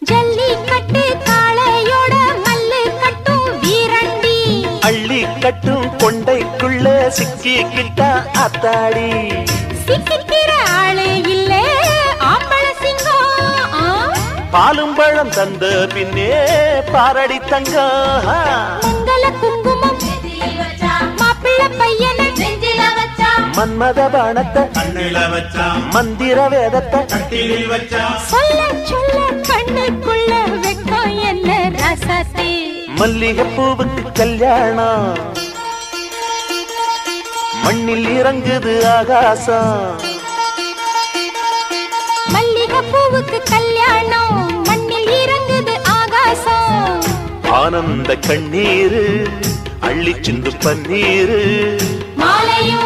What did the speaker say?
ஜல்லிக்கட்டு காளையோட மல்லு கட்டும் வீரண்டி அள்ளி கட்டும் கொண்டைக்குள்ள சிக்கிக்கிட்டா அத்தாடி சிக்கிக்கிற ஆளே இல்ல ஆம்பள சிங்கம் பாலும் பழம் தந்த பின்னே பாரடி தங்கம் மங்கள குங்குமம் மாப்பிள்ளை பையனை மன்மத பாணத்தை கண்ணில வச்சா மந்திர வேதத்தை கட்டிலில் வச்சா சொல்ல சொல்ல கண்ணுக்குள்ள வெக்கம் என்ன ரசத்தே மல்லிகை பூவுக்கு கல்யாணம் மண்ணில் இறங்குது ஆகாசம் மல்லிகை பூவுக்கு கல்யாணம் மண்ணில் இறங்குது ஆகாசம் ஆனந்த கண்ணீரு அள்ளி சிந்து பன்னீரு மாலையும்